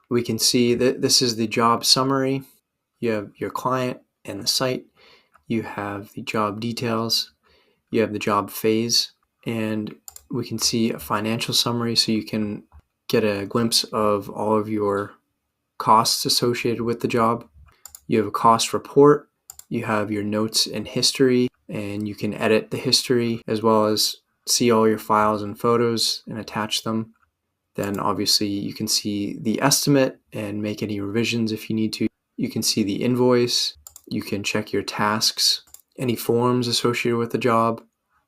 we can see that this is the job summary. You have your client and the site. You have the job details. You have the job phase. And we can see a financial summary, so you can get a glimpse of all of your costs associated with the job. You have a cost report. You have your notes and history, and you can edit the history as well as see all your files and photos and attach them. Then obviously you can see the estimate and make any revisions if you need to. You can see the invoice. You can check your tasks, any forms associated with the job,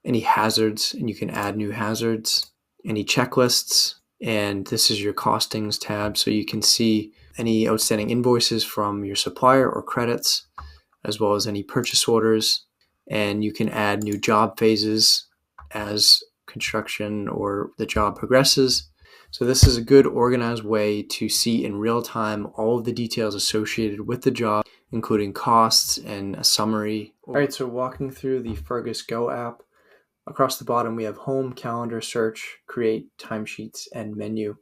any hazards, and you can add new hazards, any checklists. And this is your costings tab, so you can see any outstanding invoices from your supplier or credits, as well as any purchase orders. And you can add new job phases as construction or the job progresses. So this is a good organized way to see in real time all of the details associated with the job, including costs and a summary. All right, so walking through the Fergus Go app, across the bottom we have home, calendar, search, create, timesheets, and menu.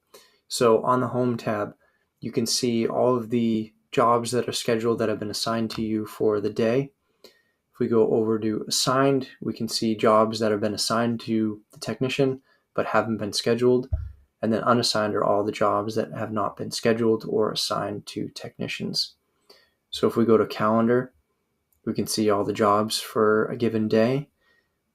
So on the home tab, you can see all of the jobs that are scheduled that have been assigned to you for the day. If we go over to assigned, we can see jobs that have been assigned to the technician but haven't been scheduled. And then unassigned are all the jobs that have not been scheduled or assigned to technicians. So if we go to calendar, we can see all the jobs for a given day.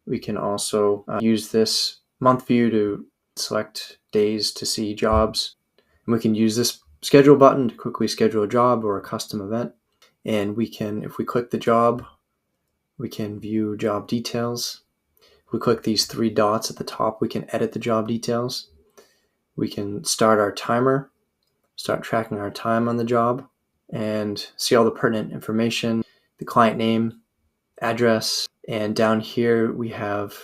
We can also use this month view to select days to see jobs. And we can use this schedule button to quickly schedule a job or a custom event. And we can, if we click the job, we can view job details. If we click these three dots at the top, we can edit the job details. We can start our timer, start tracking our time on the job, and see all the pertinent information, the client name, address, and down here we have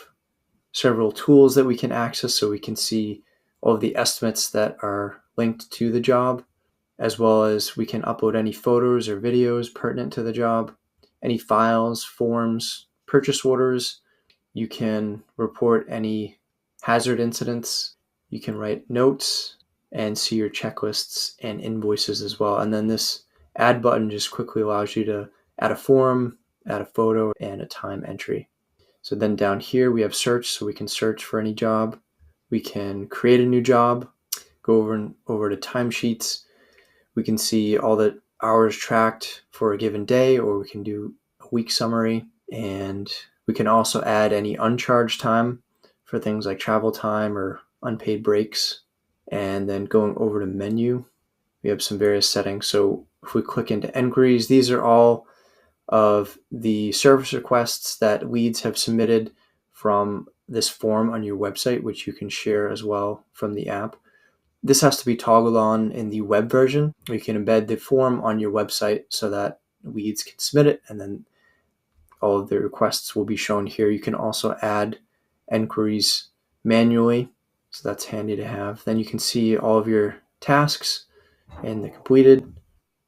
several tools that we can access, so we can see all of the estimates that are linked to the job, as well as we can upload any photos or videos pertinent to the job, any files, forms, purchase orders. You can report any hazard incidents. You can write notes and see your checklists and invoices as well. And then this add button just quickly allows you to add a form, add a photo, and a time entry. So then down here we have search, so we can search for any job. We can create a new job, go over to timesheets. We can see all the hours tracked for a given day, or we can do a week summary. And we can also add any uncharged time for things like travel time or unpaid breaks. And then going over to menu, we have some various settings. So if we click into inquiries, these are all of the service requests that leads have submitted from this form on your website, which you can share as well from the app. This has to be toggled on in the web version. You can embed the form on your website so that leads can submit it, and then all of the requests will be shown here. You can also add inquiries manually, so that's handy to have. Then you can see all of your tasks and the completed,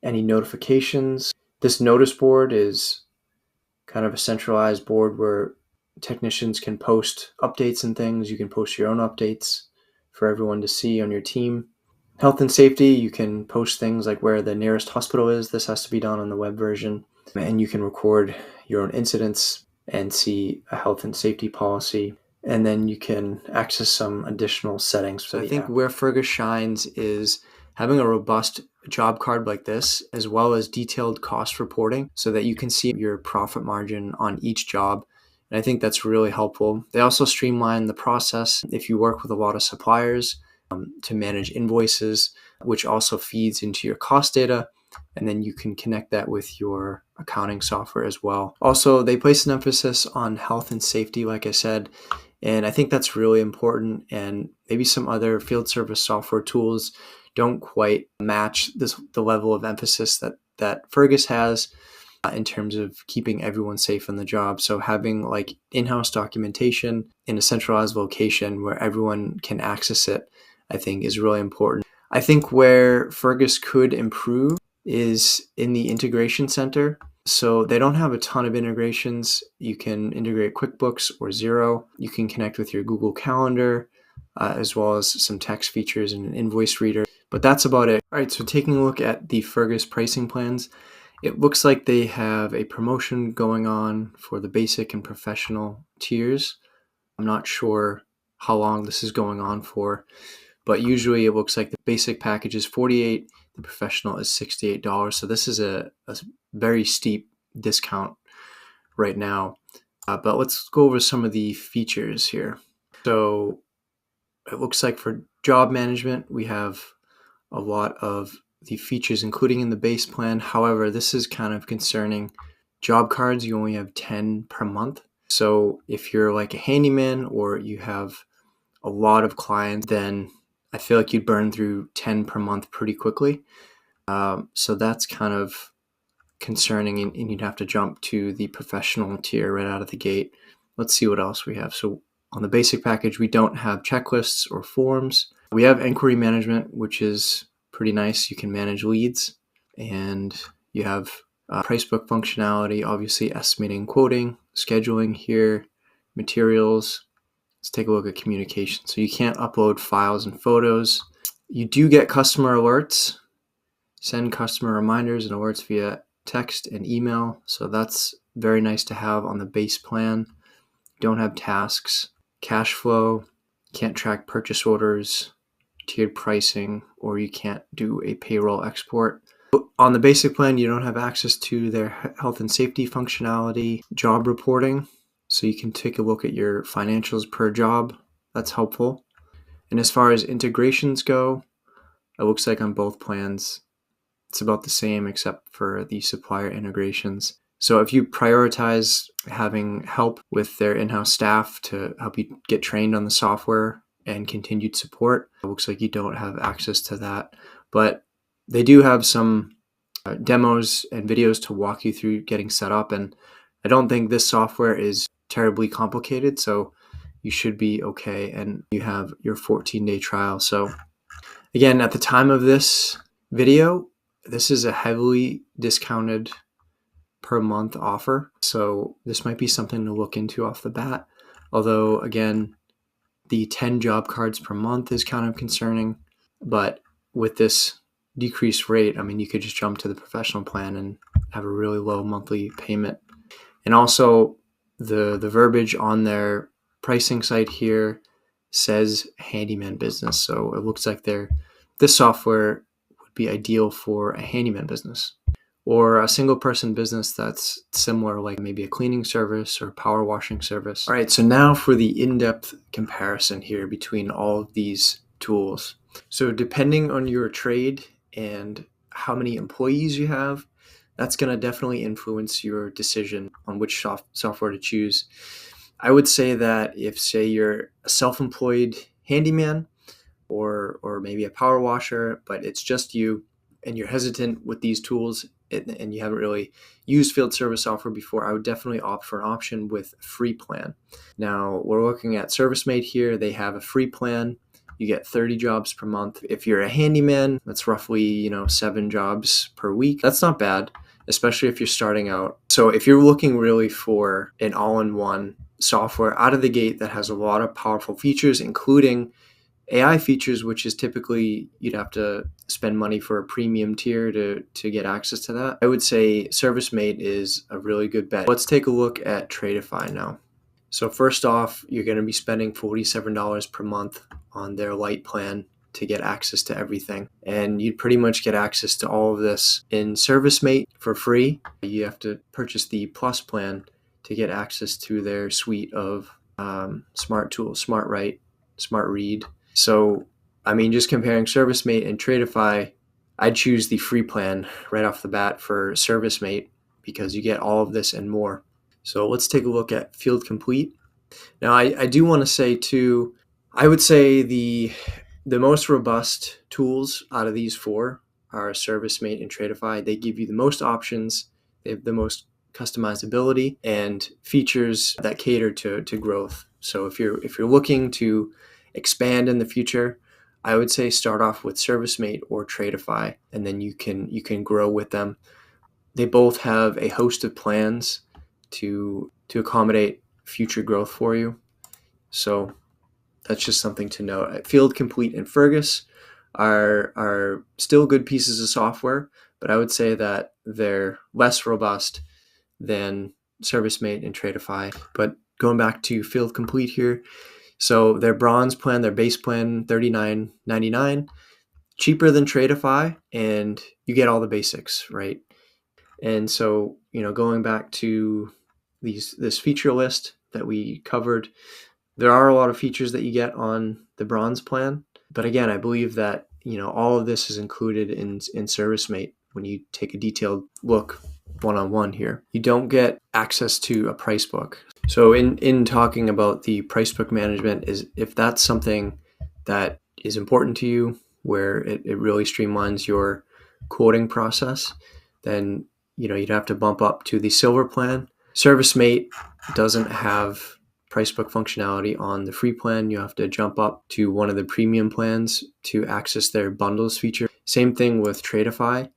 any notifications. This notice board is kind of a centralized board where technicians can post updates and things. You can post your own updates for everyone to see on your team. Health and safety, you can post things like where the nearest hospital is. This has to be done on the web version. And you can record your own incidents and see a health and safety policy. And then you can access some additional settings. So I think where Fergus shines is having a robust job card like this, as well as detailed cost reporting so that you can see your profit margin on each job. And I think that's really helpful. They also streamline the process if you work with a lot of suppliers to manage invoices, which also feeds into your cost data. And then you can connect that with your accounting software as well. Also, they place an emphasis on health and safety, like I said, and I think that's really important. And maybe some other field service software tools don't quite match the level of emphasis that Fergus has in terms of keeping everyone safe on the job. So having like in-house documentation in a centralized location where everyone can access it, I think is really important. I think where Fergus could improve is in the integration center. So they don't have a ton of integrations. You can integrate QuickBooks or Xero. You can connect with your Google Calendar, as well as some text features and an invoice reader. But that's about it. All right, so taking a look at the Fergus pricing plans, it looks like they have a promotion going on for the basic and professional tiers. I'm not sure how long this is going on for, but usually it looks like the basic package is $48, the professional is $68. So this is a very steep discount right now. But let's go over some of the features here. So it looks like for job management, we have a lot of the features, including in the base plan. However, this is kind of concerning. Job cards, you only have 10 per month. So if you're like a handyman or you have a lot of clients, then I feel like you'd burn through 10 per month pretty quickly. So that's kind of concerning, and you'd have to jump to the professional tier right out of the gate. Let's see what else we have. So on the basic package, we don't have checklists or forms. We have inquiry management, which is pretty nice. You can manage leads, and you have price book functionality, obviously estimating, quoting, scheduling here, materials. Let's take a look at communication. So you can't upload files and photos. You do get customer alerts, send customer reminders and alerts via text and email. So that's very nice to have on the base plan. Don't have tasks, cash flow, can't track purchase orders, tiered pricing, or you can't do a payroll export. On the basic plan, you don't have access to their health and safety functionality, job reporting, so you can take a look at your financials per job. That's helpful. And as far as integrations go, it looks like on both plans, it's about the same except for the supplier integrations. So if you prioritize having help with their in-house staff to help you get trained on the software and continued support, it looks like you don't have access to that. But they do have some demos and videos to walk you through getting set up. And I don't think this software is terribly complicated, so you should be okay. And you have your 14-day trial. So again, at the time of this video, this is a heavily discounted per month offer. So this might be something to look into off the bat. Although again, the 10 job cards per month is kind of concerning, but with this decreased rate, I mean, you could just jump to the professional plan and have a really low monthly payment. And also the verbiage on their pricing site here says handyman business. So it looks like this software would be ideal for a handyman business or a single person business that's similar, like maybe a cleaning service or power washing service. All right, so now for the in-depth comparison here between all of these tools. So depending on your trade and how many employees you have, that's going to definitely influence your decision on which software to choose. I would say that if, say, you're a self-employed handyman or maybe a power washer, but it's just you and you're hesitant with these tools and you haven't really used field service software before, I would definitely opt for an option with a free plan. Now, we're looking at ServiceM8 here. They have a free plan. You get 30 jobs per month. If you're a handyman, that's roughly, 7 jobs per week. That's not bad, especially if you're starting out. So if you're looking really for an all-in-one software out of the gate that has a lot of powerful features, including AI features, which is typically you'd have to spend money for a premium tier to get access to that, I would say ServiceM8 is a really good bet. Let's take a look at Tradify now. So first off, you're going to be spending $47 per month on their light plan to get access to everything. And you'd pretty much get access to all of this in ServiceM8 for free. You have to purchase the Plus plan to get access to their suite of smart tools, Smart Write, Smart Read. So, I mean, just comparing ServiceM8 and Tradify, I'd choose the free plan right off the bat for ServiceM8 because you get all of this and more. So let's take a look at Field Complete. Now, I do want to say too, I would say the most robust tools out of these four are ServiceM8 and Tradify. They give you the most options, they have the most customizability and features that cater to growth. So if you're looking to expand in the future, I would say start off with ServiceM8 or Tradify, and then you can grow with them. They both have a host of plans to accommodate future growth for you. So that's just something to note. Field Complete and Fergus are still good pieces of software, but I would say that they're less robust than ServiceM8 and Tradify. But going back to Field Complete here, so their bronze plan, their base plan, $39.99, cheaper than Tradify, and you get all the basics, right? And so, going back to this feature list that we covered, there are a lot of features that you get on the bronze plan. But again, I believe that, all of this is included in ServiceM8 when you take a detailed look one-on-one here. You don't get access to a price book. So in talking about the price book management, is if that's something that is important to you, where it really streamlines your quoting process, then you'd have to bump up to the silver plan. ServiceM8 doesn't have price book functionality on the free plan. You have to jump up to one of the premium plans to access their bundles feature. Same thing with Tradify.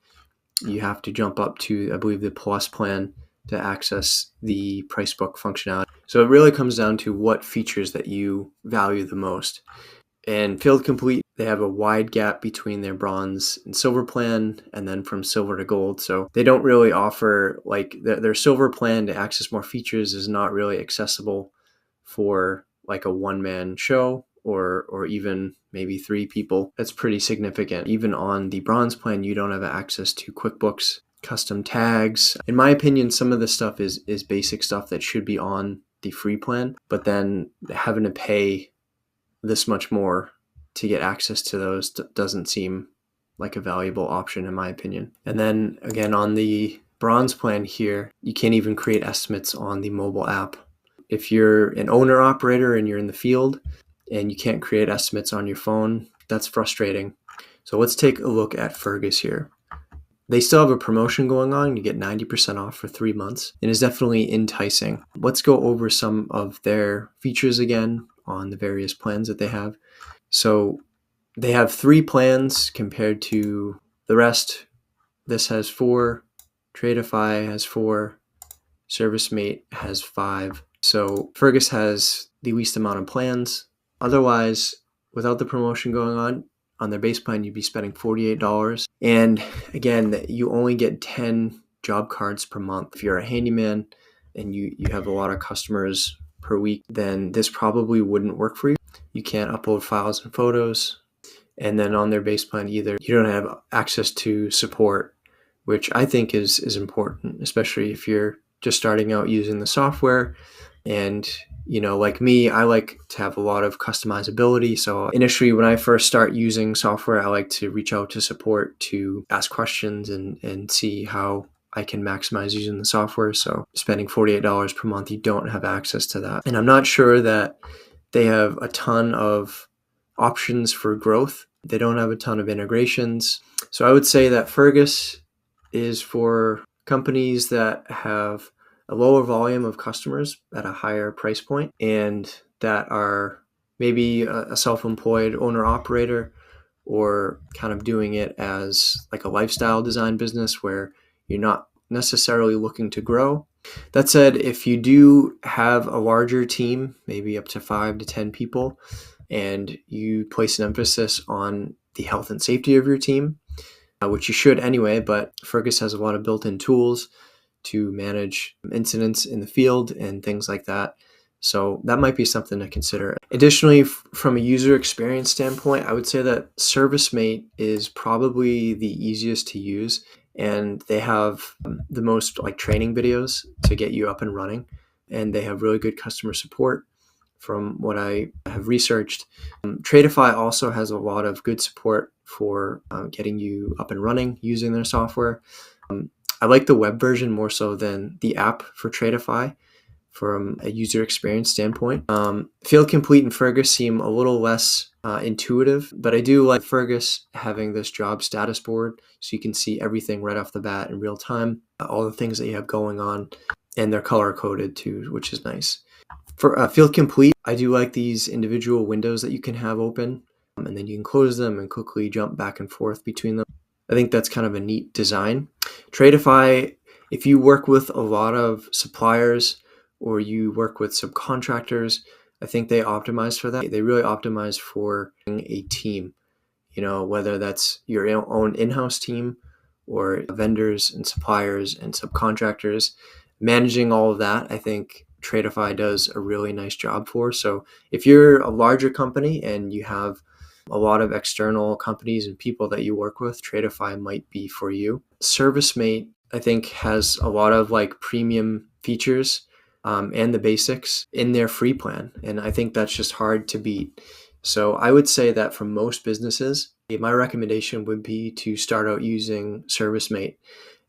You have to jump up to, I believe, the Plus plan to access the price book functionality. So it really comes down to what features that you value the most. And Field Complete, they have a wide gap between their bronze and silver plan, and then from silver to gold. So they don't really offer, like, their silver plan to access more features is not really accessible for like a one-man show or even maybe 3 people. That's pretty significant. Even on the bronze plan, you don't have access to QuickBooks, custom tags. In my opinion, some of this stuff is basic stuff that should be on the free plan, but then having to pay this much more to get access to those doesn't seem like a valuable option in my opinion. And then again, on the bronze plan here, you can't even create estimates on the mobile app. If you're an owner operator and you're in the field and you can't create estimates on your phone, that's frustrating. So let's take a look at Fergus here. They still have a promotion going on. You get 90% off for 3 months, and it's definitely enticing. Let's go over some of their features again on the various plans that they have. So they have 3 plans compared to the rest. This has 4, Tradify has 4, ServiceM8 has 5. So Fergus has the least amount of plans. Otherwise, without the promotion going on their base plan, you'd be spending $48. And again, you only get 10 job cards per month. If you're a handyman and you have a lot of customers per week, then this probably wouldn't work for you. You can't upload files and photos. And then on their base plan either, you don't have access to support, which I think is important, especially if you're just starting out using the software. And, like me, I like to have a lot of customizability. So initially, when I first start using software, I like to reach out to support to ask questions and see how I can maximize using the software. So spending $48 per month, you don't have access to that. And I'm not sure that they have a ton of options for growth. They don't have a ton of integrations. So I would say that Fergus is for companies that have a lower volume of customers at a higher price point and that are maybe a self-employed owner operator or kind of doing it as like a lifestyle design business where you're not necessarily looking to grow. That said, if you do have a larger team, maybe up to 5 to 10 people, and you place an emphasis on the health and safety of your team, which you should anyway, but Fergus has a lot of built-in tools to manage incidents in the field and things like that. So that might be something to consider. Additionally, from a user experience standpoint, I would say that ServiceM8 is probably the easiest to use, and they have the most training videos to get you up and running, and they have really good customer support from what I have researched. Tradify also has a lot of good support for getting you up and running using their software. I like the web version more so than the app for Tradify from a user experience standpoint. Field Complete and Fergus seem a little less intuitive, but I do like Fergus having this job status board so you can see everything right off the bat in real time, all the things that you have going on, and they're color coded too, which is nice. For Field Complete, I do like these individual windows that you can have open, and then you can close them and quickly jump back and forth between them. I think that's kind of a neat design. Tradify, if you work with a lot of suppliers or you work with subcontractors, I think they optimize for that. They really optimize for a team, whether that's your own in-house team or vendors and suppliers and subcontractors. Managing all of that, I think Tradify does a really nice job for. So if you're a larger company and you have a lot of external companies and people that you work with, Tradify might be for you. ServiceM8, I think, has a lot of premium features and the basics in their free plan. And I think that's just hard to beat. So I would say that for most businesses, my recommendation would be to start out using ServiceM8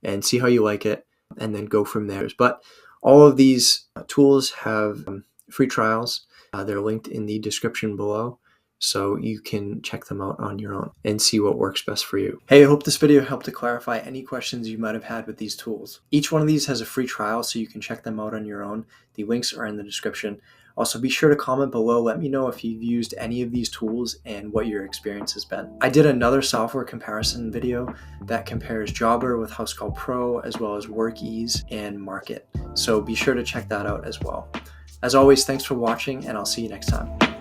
and see how you like it and then go from there. But all of these tools have free trials. They're linked in the description below, so you can check them out on your own and see what works best for you. Hey, I hope this video helped to clarify any questions you might have had with these tools. Each one of these has a free trial, so you can check them out on your own. The links are in the description. Also, be sure to comment below. Let me know if you've used any of these tools and what your experience has been. I did another software comparison video that compares Jobber with House Call Pro, as well as WorkEase and Market. So be sure to check that out as well. As always, thanks for watching, and I'll see you next time.